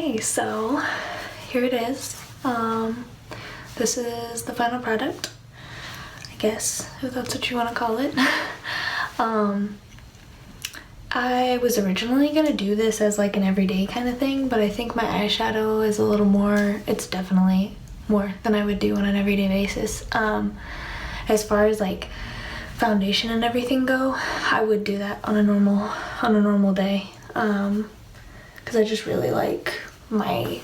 Okay, so here it is. This is the final product, I guess, if that's what you want to call it. I was originally gonna do this as like an everyday kind of thing, but I think my eyeshadow is a little more, it's definitely more than I would do on an everyday basis. As far as like foundation and everything go, I would do that on a normal day, because I just really like my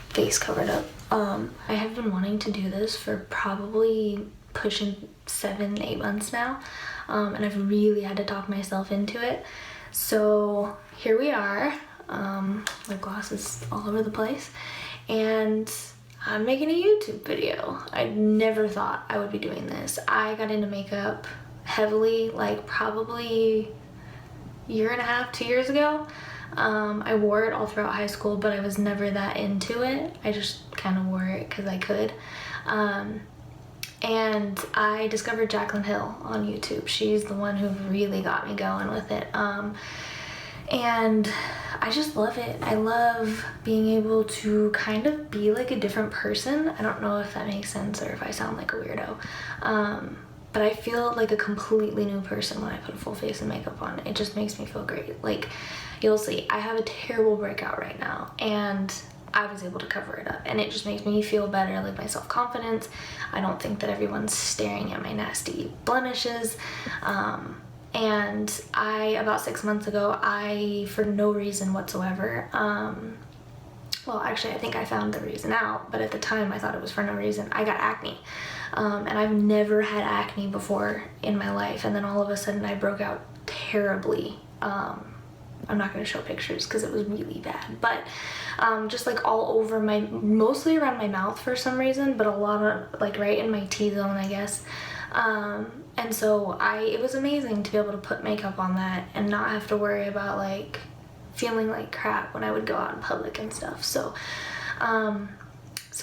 face covered up. I have been wanting to do this for probably pushing 7-8 months now, and I've really had to talk myself into it. So here we are. My gloss is all over the place, and I'm making a YouTube video. I never thought I would be doing this. I got into makeup heavily, like probably a year and a half, 2 years ago. I wore it all throughout high school, but I was never that into it. I just kind of wore it because I could. And I discovered Jaclyn Hill on YouTube. She's the one who really got me going with it. And I just love it. I love being able to kind of be like a different person. I don't know if that makes sense or if I sound like a weirdo. But I feel like a completely new person when I put a full face of makeup on. It just makes me feel great. Like, you'll see, I have a terrible breakout right now, and I was able to cover it up, and it just makes me feel better, like my self-confidence. I don't think that everyone's staring at my nasty blemishes. And about 6 months ago, for no reason whatsoever, well, actually, I think I found the reason out, but at the time I thought it was for no reason. I got acne, and I've never had acne before in my life, and then all of a sudden I broke out terribly. I'm not going to show pictures because it was really bad, but just like all over mostly around my mouth for some reason, but a lot of like right in my T-zone, I guess. And so it was amazing to be able to put makeup on that and not have to worry about like feeling like crap when I would go out in public and stuff. So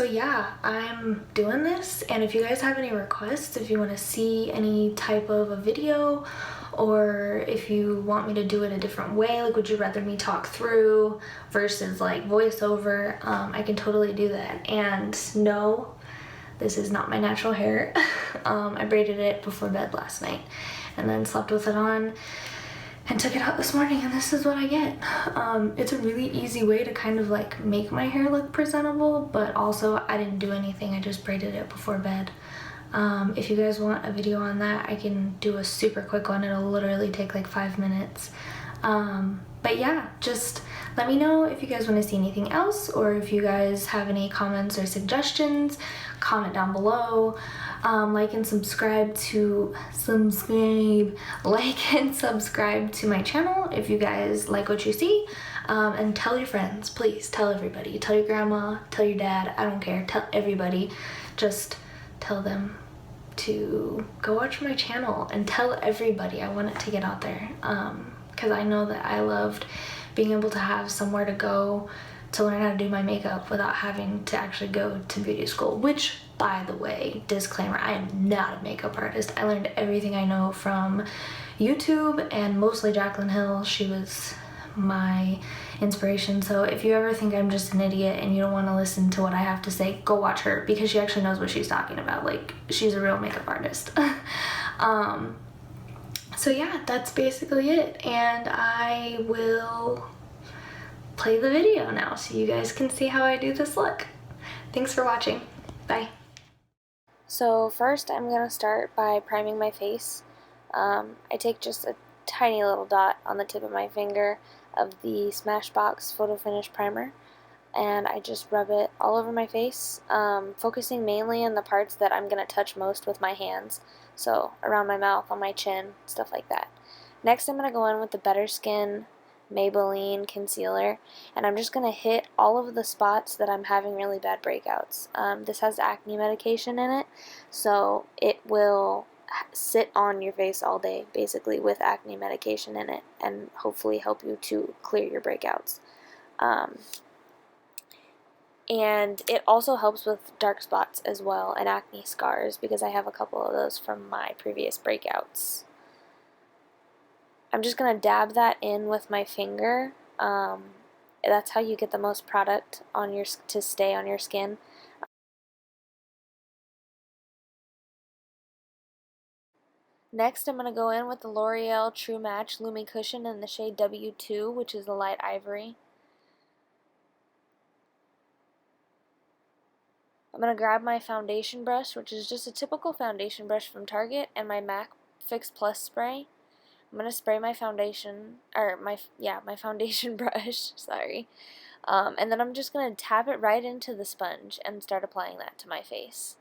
yeah, I'm doing this, and if you guys have any requests, if you want to see any type of a video, or if you want me to do it a different way, like would you rather me talk through versus like voiceover, I can totally do that. And no, this is not my natural hair. I braided it before bed last night and then slept with it on and took it out this morning, and this is what I get. It's a really easy way to kind of like make my hair look presentable, but also I didn't do anything, I just braided it before bed. If you guys want a video on that, I can do a super quick one. It'll literally take like 5 minutes. But yeah, just let me know if you guys want to see anything else, or if you guys have any comments or suggestions, comment down below. Like and subscribe to my channel if you guys like what you see. And tell your friends, please tell everybody. Tell your grandma, tell your dad, I don't care, tell everybody. Just tell them to go watch my channel and tell everybody. I want it to get out there, because I know that I loved being able to have somewhere to go to learn how to do my makeup without having to actually go to beauty school, which, by the way, disclaimer, I am not a makeup artist. I learned everything I know from YouTube and mostly Jaclyn Hill. She was my inspiration. So if you ever think I'm just an idiot and you don't want to listen to what I have to say, go watch her, because she actually knows what she's talking about. Like, she's a real makeup artist. So yeah, that's basically it, and I will play the video now so you guys can see how I do this look. Thanks for watching. Bye. So first I'm going to start by priming my face. I take just a tiny little dot on the tip of my finger of the Smashbox Photofinish primer, and I just rub it all over my face, focusing mainly on the parts that I'm going to touch most with my hands, so around my mouth, on my chin, stuff like that. Next I'm going to go in with the Better Skin Maybelline concealer, and I'm just going to hit all of the spots that I'm having really bad breakouts. This has acne medication in it, so it will sit on your face all day, basically, with acne medication in it, and hopefully help you to clear your breakouts. And it also helps with dark spots as well, and acne scars, because I have a couple of those from my previous breakouts. I'm just going to dab that in with my finger, that's how you get the most product on to stay on your skin. Next, I'm going to go in with the L'Oreal True Match Lumi Cushion in the shade W2, which is the light ivory. I'm going to grab my foundation brush, which is just a typical foundation brush from Target, and my MAC Fix Plus spray. I'm going to spray my foundation, or my foundation brush, sorry. And then I'm just going to tap it right into the sponge and start applying that to my face.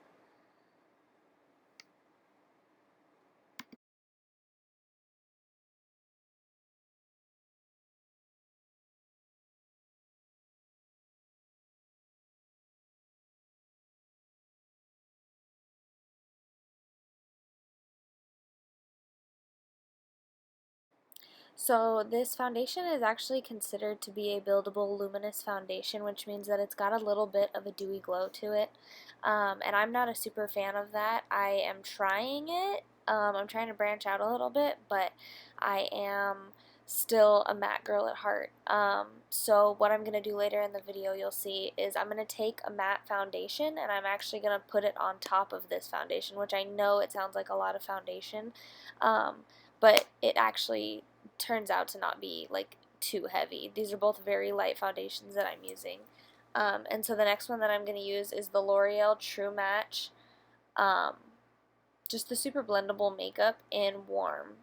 So this foundation is actually considered to be a buildable luminous foundation, which means that it's got a little bit of a dewy glow to it. And I'm not a super fan of that. I am trying it. I'm trying to branch out a little bit, but I am still a matte girl at heart. So what I'm going to do later in the video, you'll see, is I'm going to take a matte foundation and I'm actually going to put it on top of this foundation, which I know it sounds like a lot of foundation, but it actually turns out to not be like too heavy. These are both very light foundations that I'm using. And so the next one that I'm going to use is the L'Oreal True Match, just the super blendable makeup in Warm.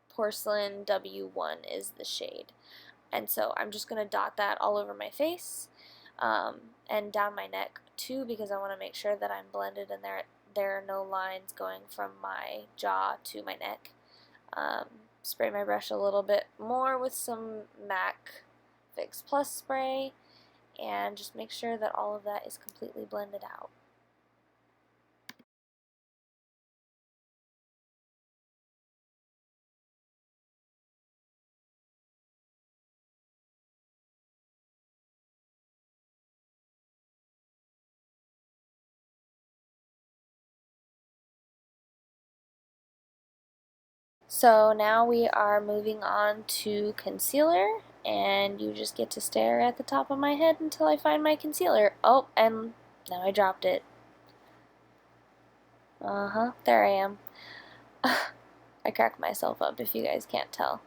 Porcelain W1 is the shade. And so I'm just going to dot that all over my face and down my neck too, because I want to make sure that I'm blended and there are no lines going from my jaw to my neck. Spray my brush a little bit more with some MAC Fix Plus spray and just make sure that all of that is completely blended out. So now we are moving on to concealer, and you just get to stare at the top of my head until I find my concealer. Oh, and now I dropped it. There I am. I cracked myself up if you guys can't tell.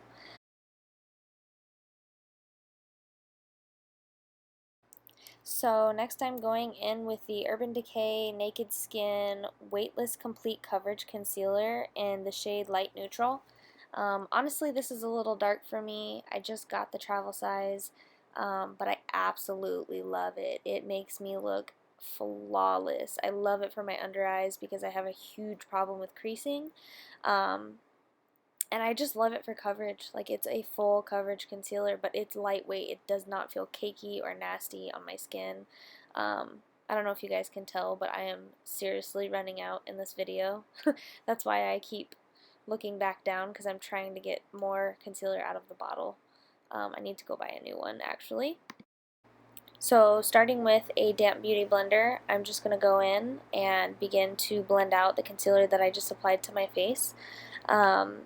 So next I'm going in with the Urban Decay Naked Skin Weightless Complete Coverage Concealer in the shade Light Neutral. Honestly, this is a little dark for me. I just got the travel size, but I absolutely love it. It makes me look flawless. I love it for my under eyes because I have a huge problem with creasing. And I just love it for coverage. Like, it's a full coverage concealer, but it's lightweight. It does not feel cakey or nasty on my skin. I don't know if you guys can tell, but I am seriously running out in this video. That's why I keep looking back down, because I'm trying to get more concealer out of the bottle. I need to go buy a new one, actually. So starting with a damp beauty blender, I'm just going to go in and begin to blend out the concealer that I just applied to my face.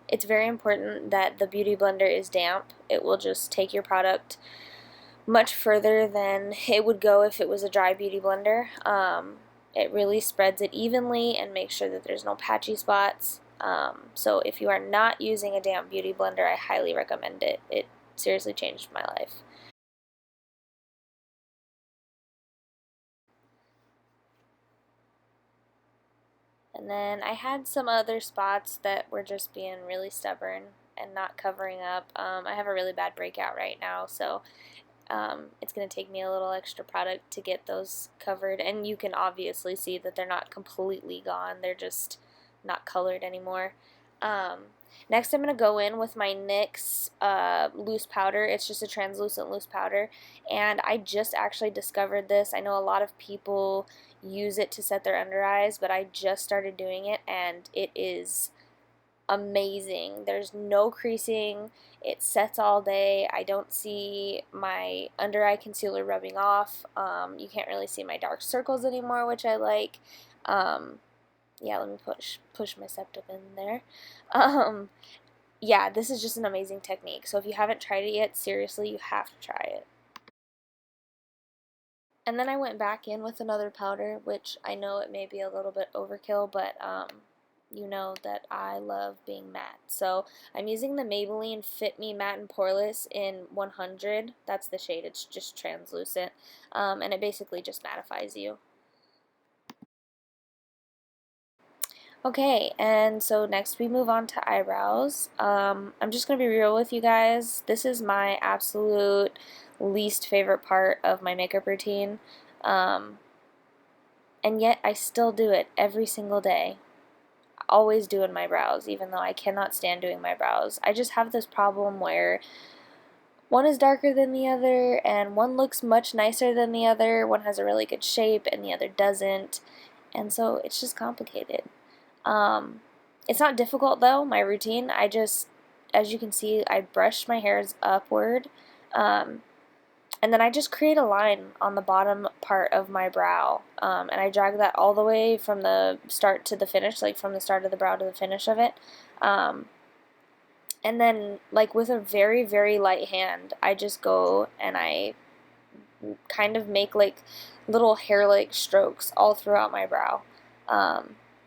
It's very important that the beauty blender is damp. It will just take your product much further than it would go if it was a dry beauty blender. It really spreads it evenly and makes sure that there's no patchy spots. So if you are not using a damp beauty blender, I highly recommend it. It seriously changed my life. And then I had some other spots that were just being really stubborn and not covering up. I have a really bad breakout right now, so it's going to take me a little extra product to get those covered. And you can obviously see that they're not completely gone. They're just not colored anymore. Next I'm going to go in with my NYX loose powder. It's just a translucent loose powder, and I just actually discovered this. I know a lot of people use it to set their under eyes, but I just started doing it and it is amazing. There's no creasing. It sets all day. I don't see my under eye concealer rubbing off. You can't really see my dark circles anymore, which I like. Yeah, let me push my septum in there. Yeah, this is just an amazing technique. So if you haven't tried it yet, seriously, you have to try it. And then I went back in with another powder, which I know it may be a little bit overkill, but you know that I love being matte. So I'm using the Maybelline Fit Me Matte and Poreless in 100. That's the shade. It's just translucent, and it basically just mattifies you. Okay, and so next we move on to eyebrows. I'm just going to be real with you guys. This is my absolute least favorite part of my makeup routine. And yet I still do it every single day. Always doing my brows, even though I cannot stand doing my brows. I just have this problem where one is darker than the other, and one looks much nicer than the other. One has a really good shape, and the other doesn't. And so it's just complicated. It's not difficult though, my routine. I just, as you can see, I brush my hairs upward, and then I just create a line on the bottom part of my brow, and I drag that all the way from the start to the finish, like from the start of the brow to the finish of it. And then, like, with a very, very light hand, I just go and I kind of make like little hair-like strokes all throughout my brow.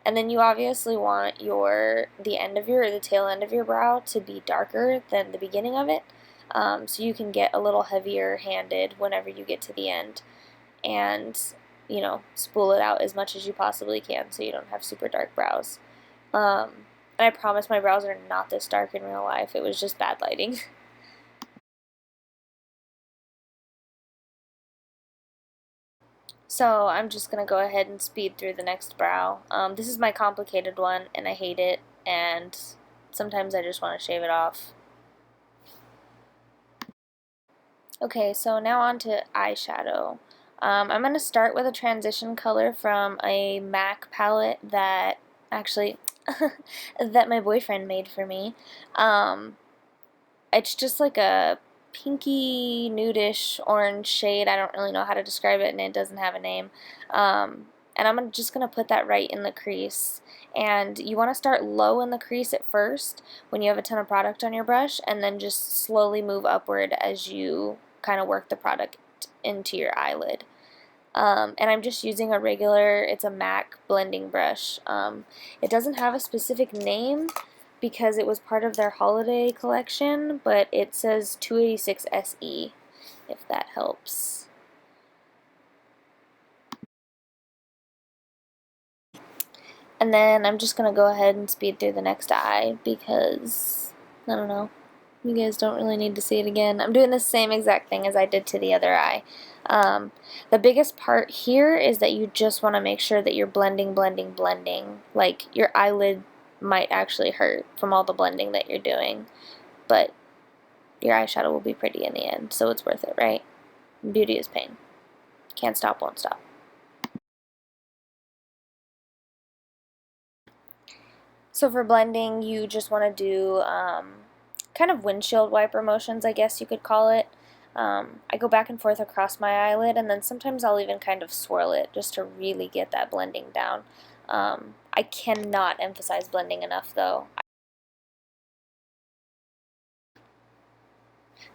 And then you obviously want the end of your, or the tail end of your brow to be darker than the beginning of it, so you can get a little heavier handed whenever you get to the end, and, you know, spool it out as much as you possibly can so you don't have super dark brows. And I promise my brows are not this dark in real life. It was just bad lighting. So I'm just going to go ahead and speed through the next brow. This is my complicated one, and I hate it, and sometimes I just want to shave it off. Okay, so now on to eyeshadow. I'm going to start with a transition color from a MAC palette that, actually, that my boyfriend made for me. It's just like a pinky, nudish, orange shade. I don't really know how to describe it, and it doesn't have a name. And I'm just going to put that right in the crease. And you want to start low in the crease at first when you have a ton of product on your brush, and then just slowly move upward as you kind of work the product into your eyelid. And I'm just using a regular, it's a MAC blending brush. It doesn't have a specific name because it was part of their holiday collection, but it says 286 SE, if that helps. And then I'm just going to go ahead and speed through the next eye because, I don't know, you guys don't really need to see it again. I'm doing the same exact thing as I did to the other eye. The biggest part here is that you just want to make sure that you're blending. Like, your eyelid might actually hurt from all the blending that you're doing, but your eyeshadow will be pretty in the end, so it's worth it, right? Beauty is pain. Can't stop, won't stop. So for blending, you just want to do kind of windshield wiper motions, I guess you could call it. I go back and forth across my eyelid, and then sometimes I'll even kind of swirl it just to really get that blending down. I cannot emphasize blending enough, though.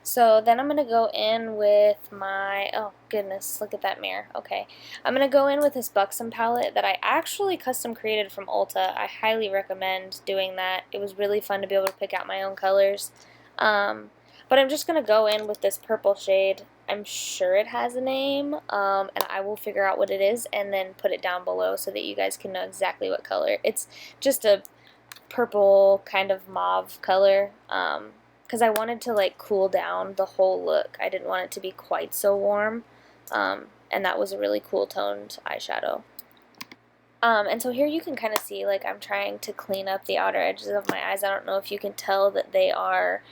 So then I'm going to go in with my, oh goodness, look at that mirror. Okay. I'm going to go in with this Buxom palette that I actually custom created from Ulta. I highly recommend doing that. It was really fun to be able to pick out my own colors. But I'm just going to go in with this purple shade. I'm sure it has a name, and I will figure out what it is and then put it down below so that you guys can know exactly what color. It's just a purple kind of mauve color, because I wanted to like cool down the whole look. I didn't want it to be quite so warm, and that was a really cool toned eyeshadow. And so here you can kind of see, like, I'm trying to clean up the outer edges of my eyes. I don't know if you can tell that they are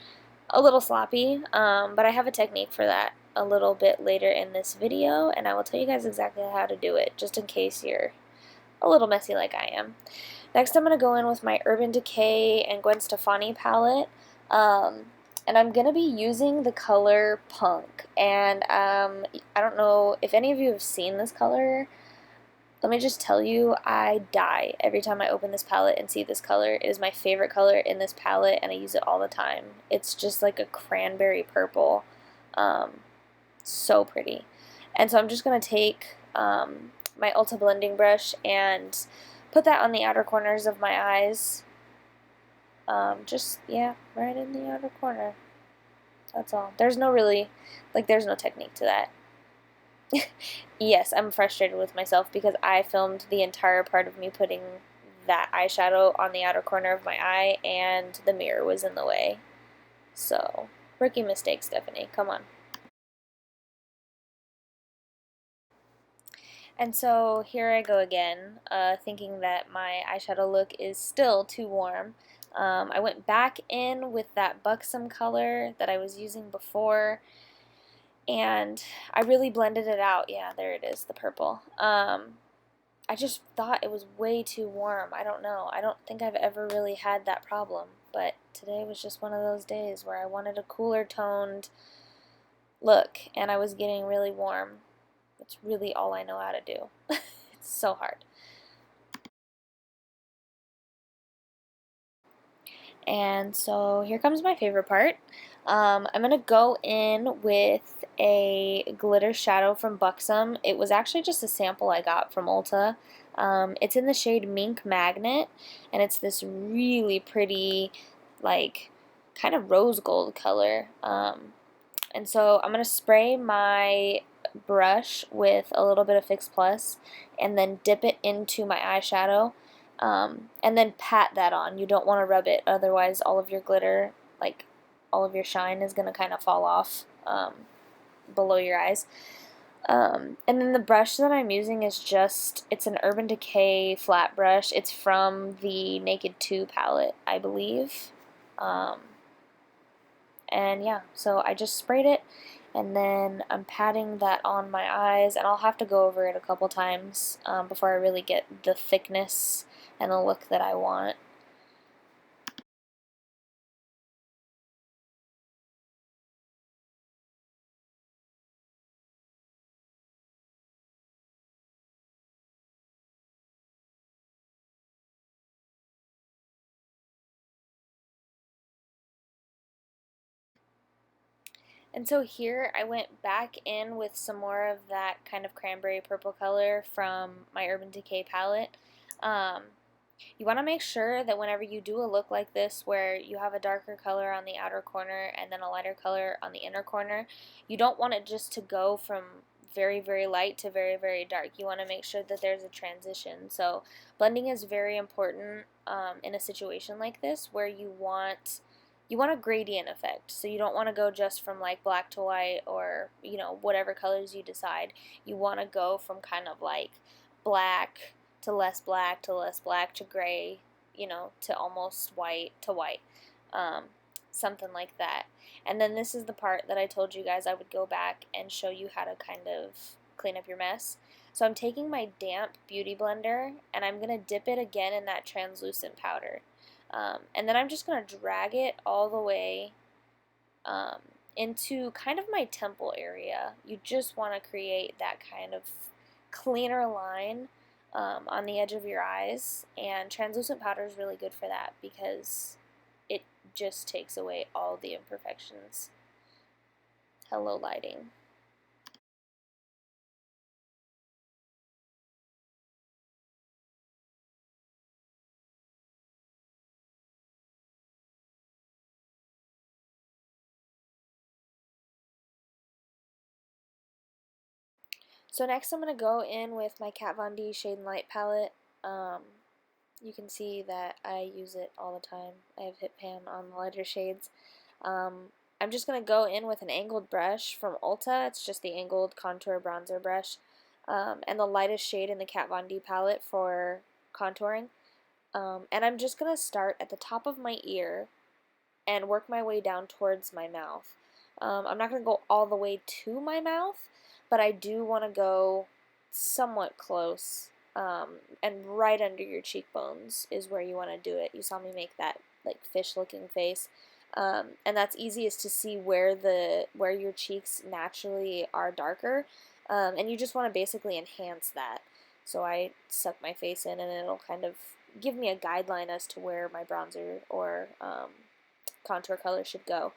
a little sloppy, but I have a technique for that a little bit later in this video, and I will tell you guys exactly how to do it, just in case you're a little messy like I am. Next, I'm going to go in with my Urban Decay and Gwen Stefani palette, and I'm going to be using the color Punk, and I don't know if any of you have seen this color. Let me just tell you, I die every time I open this palette and see this color. It is my favorite color in this palette, and I use it all the time. It's just like a cranberry purple. So pretty. And so I'm just going to take my Ulta blending brush and put that on the outer corners of my eyes. Just, yeah, right in the outer corner. That's all. There's no really, like, there's no technique to that. Yes, I'm frustrated with myself because I filmed the entire part of me putting that eyeshadow on the outer corner of my eye and the mirror was in the way. So, rookie mistake, Stephanie. Come on. And so here I go again, thinking that my eyeshadow look is still too warm. I went back in with that Buxom color that I was using before, and I really blended it out. Yeah, there it is, the purple. I just thought it was way too warm. I don't know. I don't think I've ever really had that problem, but today was just one of those days where I wanted a cooler toned look, and I was getting really warm. It's really all I know how to do. It's so hard. And so here comes my favorite part. I'm going to go in with a glitter shadow from Buxom. It was actually just a sample I got from Ulta. It's in the shade Mink Magnet, and it's this really pretty, like, kind of rose gold color. And so I'm going to spray my brush with a little bit of Fix Plus and then dip it into my eyeshadow. And then pat that on. You don't want to rub it, otherwise all of your glitter, like all of your shine, is going to kind of fall off below your eyes. And then the brush that I'm using is it's an Urban Decay flat brush. It's from the Naked 2 palette, I believe. And yeah, so I just sprayed it, and then I'm patting that on my eyes, and I'll have to go over it a couple times before I really get the thickness and the look that I want. And so here I went back in with some more of that kind of cranberry purple color from my Urban Decay palette. Um, you want to make sure that whenever you do a look like this where you have a darker color on the outer corner and then a lighter color on the inner corner, you don't want it just to go from very, very light to very, very dark. You want to make sure that there's a transition. So blending is very important in a situation like this where you want a gradient effect. So you don't want to go just from like black to white or, whatever colors you decide. You want to go from kind of like black to less black to less black to gray, to almost white to white. Um, Something like that. And then this is the part that I told you guys I would go back and show you how to kind of clean up your mess. So I'm taking my damp beauty blender and I'm going to dip it again in that translucent powder. And then I'm just going to drag it all the way um, into kind of my temple area. You just want to create that kind of cleaner line on the edge of your eyes, and translucent powder is really good for that because it just takes away all the imperfections. Hello, lighting. So next I'm going to go in with my Kat Von D Shade and Light palette. Um, you can see that I use it all the time. I have hit pan on the lighter shades. I'm just going to go in with an angled brush from Ulta. It's just the angled contour bronzer brush. And the lightest shade in the Kat Von D palette for contouring. And I'm just going to start at the top of my ear and work my way down towards my mouth. I'm not going to go all the way to my mouth, but I do want to go somewhat close, and right under your cheekbones is where you want to do it. You saw me make that like fish-looking face, and that's easiest to see where your cheeks naturally are darker, and you just want to basically enhance that. So I suck my face in, and it'll kind of give me a guideline as to where my bronzer or contour color should go.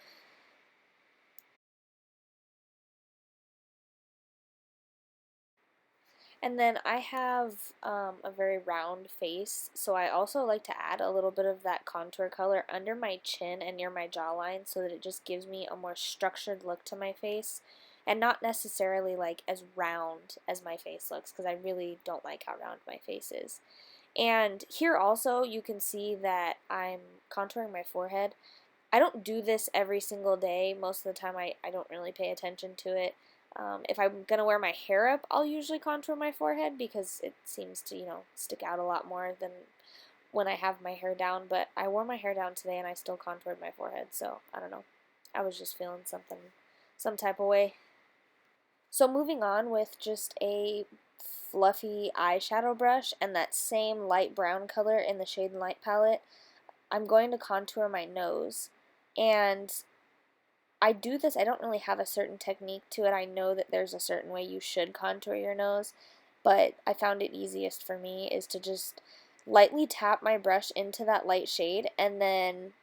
And then I have a very round face, so I also like to add a little bit of that contour color under my chin and near my jawline so that it just gives me a more structured look to my face and not necessarily like as round as my face looks, because I really don't like how round my face is. And here also you can see that I'm contouring my forehead. I don't do this every single day. Most of the time I don't really pay attention to it. If I'm going to wear my hair up, I'll usually contour my forehead because it seems to, stick out a lot more than when I have my hair down. But I wore my hair down today and I still contoured my forehead, so I don't know. I was just feeling some type of way. So moving on with just a fluffy eyeshadow brush and that same light brown color in the Shade and Light palette, I'm going to contour my nose. And I do this, I don't really have a certain technique to it. I know that there's a certain way you should contour your nose, but I found it easiest for me is to just lightly tap my brush into that light shade and then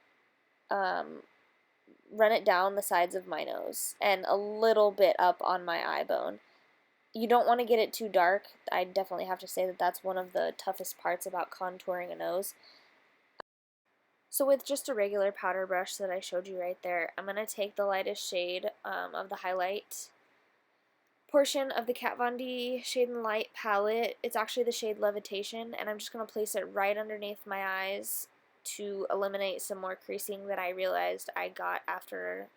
run it down the sides of my nose and a little bit up on my eye bone. You don't want to get it too dark. I definitely have to say that that's one of the toughest parts about contouring a nose. So with just a regular powder brush that I showed you right there, I'm going to take the lightest shade of the highlight portion of the Kat Von D Shade and Light palette. It's actually the shade Levitation, and I'm just going to place it right underneath my eyes to eliminate some more creasing that I realized I got after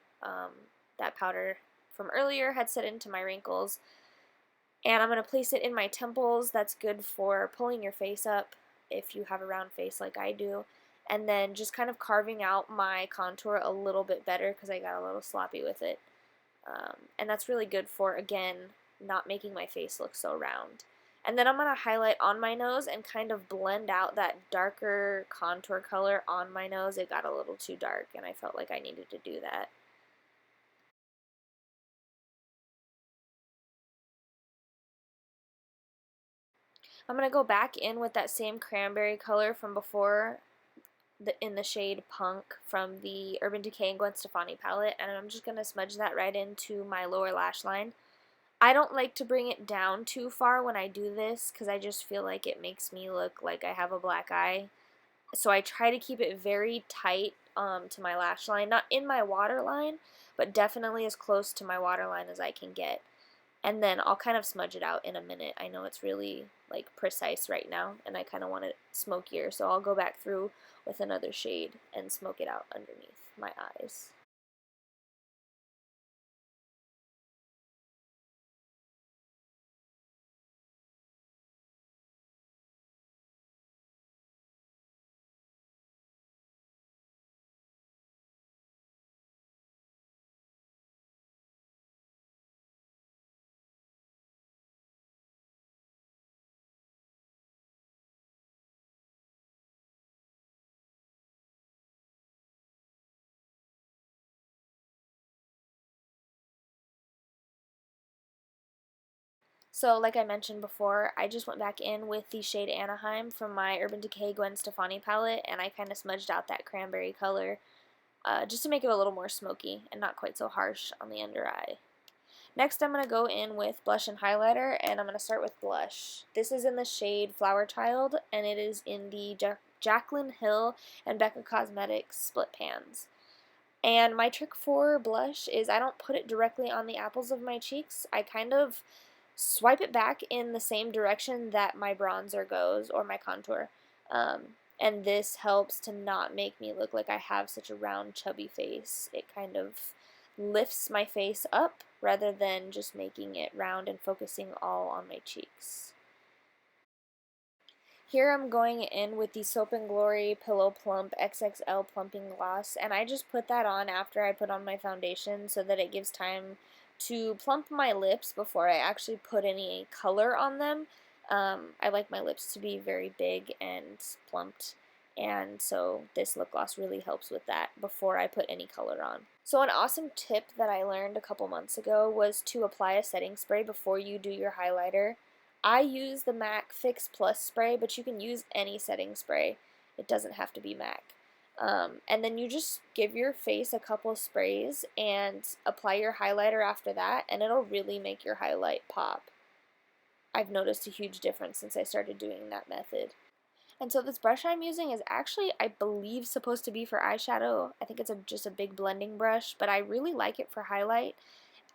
that powder from earlier had set into my wrinkles. And I'm going to place it in my temples. That's good for pulling your face up if you have a round face like I do. And then just kind of carving out my contour a little bit better because I got a little sloppy with it. And that's really good for, again, not making my face look so round. And then I'm going to highlight on my nose and kind of blend out that darker contour color on my nose. It got a little too dark and I felt like I needed to do that. I'm going to go back in with that same cranberry color from before in the shade Punk from the Urban Decay and Gwen Stefani palette, and I'm just going to smudge that right into my lower lash line. I don't like to bring it down too far when I do this because I just feel like it makes me look like I have a black eye. So I try to keep it very tight to my lash line, not in my waterline, but definitely as close to my waterline as I can get. And then I'll kind of smudge it out in a minute. I know it's really like precise right now and I kind of want it smokier, so I'll go back through with another shade and smoke it out underneath my eyes. So like I mentioned before, I just went back in with the shade Anaheim from my Urban Decay Gwen Stefani palette, and I kind of smudged out that cranberry color just to make it a little more smoky and not quite so harsh on the under eye. Next I'm going to go in with blush and highlighter, and I'm going to start with blush. This is in the shade Flowerchild, and it is in the Jaclyn Hill and Becca Cosmetics Split Pans. And my trick for blush is I don't put it directly on the apples of my cheeks. I kind of swipe it back in the same direction that my bronzer goes or my contour. And this helps to not make me look like I have such a round, chubby face. It kind of lifts my face up rather than just making it round and focusing all on my cheeks. Here I'm going in with the Soap & Glory Pillow Plump XXL Plumping Gloss, and I just put that on after I put on my foundation so that it gives time to plump my lips before I actually put any color on them. I like my lips to be very big and plumped, and so this lip gloss really helps with that before I put any color on. So an awesome tip that I learned a couple months ago was to apply a setting spray before you do your highlighter. I use the MAC Fix Plus spray, but you can use any setting spray. It doesn't have to be MAC. And then you just give your face a couple sprays and apply your highlighter after that, and it'll really make your highlight pop. I've noticed a huge difference since I started doing that method. And so this brush I'm using is actually, I believe, supposed to be for eyeshadow. I think it's just a big blending brush, but I really like it for highlight.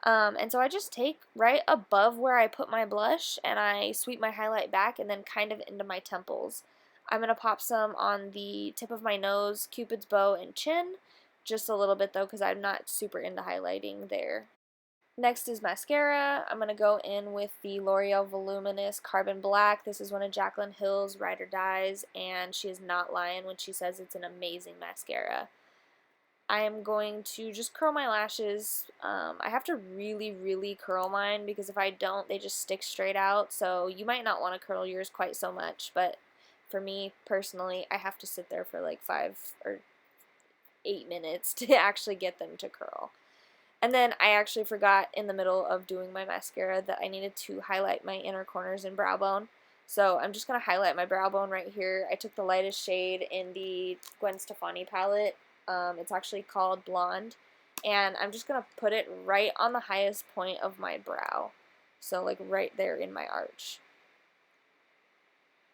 And so I just take right above where I put my blush and I sweep my highlight back and then kind of into my temples. I'm going to pop some on the tip of my nose, Cupid's bow, and chin. Just a little bit though, because I'm not super into highlighting there. Next is mascara. I'm going to go in with the L'Oreal Voluminous Carbon Black. This is one of Jaclyn Hill's Ride or Dies, and she is not lying when she says it's an amazing mascara. I am going to just curl my lashes. I have to really curl mine because if I don't, they just stick straight out. So you might not want to curl yours quite so much, but for me personally, I have to sit there for like 5 or 8 minutes to actually get them to curl. And then I actually forgot in the middle of doing my mascara that I needed to highlight my inner corners and brow bone. So I'm just going to highlight my brow bone right here. I took the lightest shade in the Gwen Stefani palette. It's actually called Blonde. And I'm just going to put it right on the highest point of my brow. So like right there in my arch.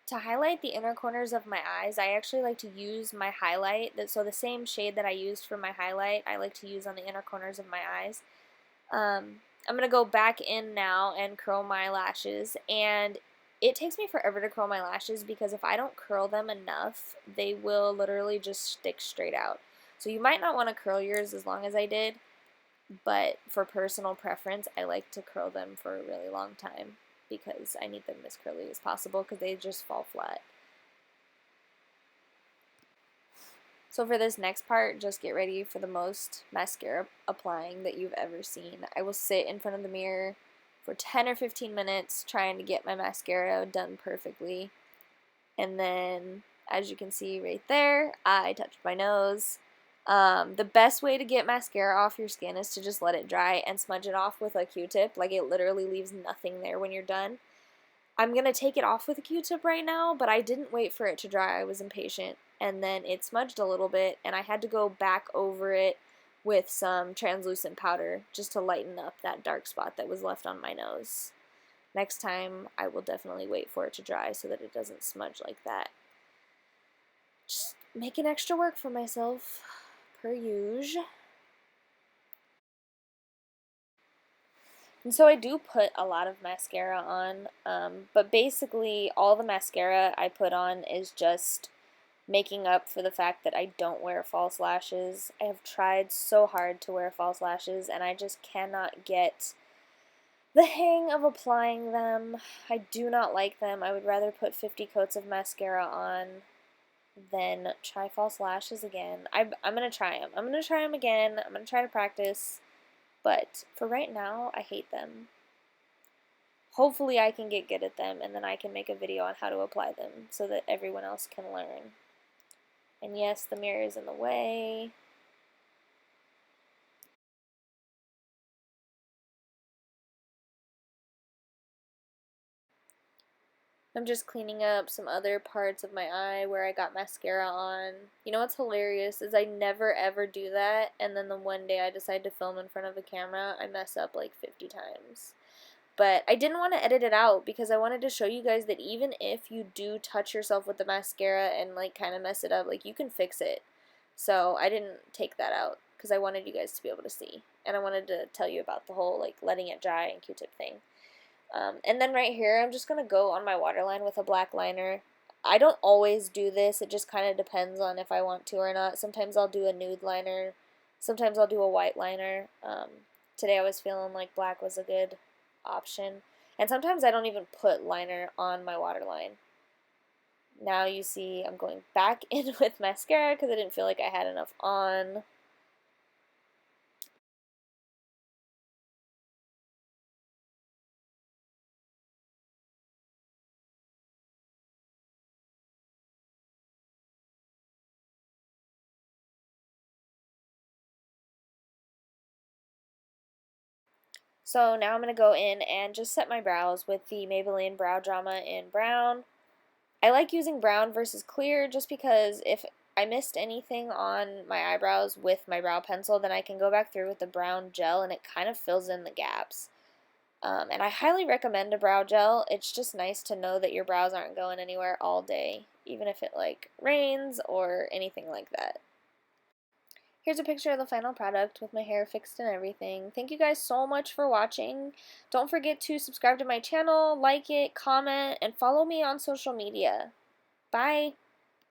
To highlight the inner corners of my eyes, I actually like to use my highlight. So the same shade that I used for my highlight, I like to use on the inner corners of my eyes. I'm going to go back in now and curl my lashes. And it takes me forever to curl my lashes because if I don't curl them enough, they will literally just stick straight out. So you might not want to curl yours as long as I did, but for personal preference, I like to curl them for a really long time because I need them as curly as possible because they just fall flat. So for this next part, just get ready for the most mascara applying that you've ever seen. I will sit in front of the mirror for 10 or 15 minutes trying to get my mascara done perfectly. And then, as you can see right there, I touched my nose. The best way to get mascara off your skin is to just let it dry and smudge it off with a Q-tip. Like, it literally leaves nothing there when you're done. I'm going to take it off with a Q-tip right now, but I didn't wait for it to dry. I was impatient. And then it smudged a little bit, and I had to go back over it with some translucent powder just to lighten up that dark spot that was left on my nose. Next time, I will definitely wait for it to dry so that it doesn't smudge like that. Just making extra work for myself, per usual. And so I do put a lot of mascara on, but basically all the mascara I put on is just making up for the fact that I don't wear false lashes. I have tried so hard to wear false lashes, and I just cannot get the hang of applying them. I do not like them. I would rather put 50 coats of mascara on than try false lashes again. I'm going to try them. I'm going to try them again. I'm going to try to practice. But for right now, I hate them. Hopefully I can get good at them, and then I can make a video on how to apply them so that everyone else can learn. And yes, the mirror is in the way. I'm just cleaning up some other parts of my eye where I got mascara on. You know what's hilarious is I never ever do that, and then the one day I decide to film in front of a camera, I mess up like 50 times. But I didn't want to edit it out because I wanted to show you guys that even if you do touch yourself with the mascara and like kind of mess it up, like you can fix it. So I didn't take that out because I wanted you guys to be able to see. And I wanted to tell you about the whole like letting it dry and Q-tip thing. And then right here, I'm just going to go on my waterline with a black liner. I don't always do this. It just kind of depends on if I want to or not. Sometimes I'll do a nude liner. Sometimes I'll do a white liner. Today I was feeling like black was a good option. And sometimes I don't even put liner on my waterline. Now you see I'm going back in with mascara because I didn't feel like I had enough on. So now I'm going to go in and just set my brows with the Maybelline Brow Drama in brown. I like using brown versus clear just because if I missed anything on my eyebrows with my brow pencil, then I can go back through with the brown gel and it kind of fills in the gaps. And I highly recommend a brow gel. It's just nice to know that your brows aren't going anywhere all day, even if it like rains or anything like that. Here's a picture of the final product with my hair fixed and everything. Thank you guys so much for watching. Don't forget to subscribe to my channel, like it, comment, and follow me on social media. Bye!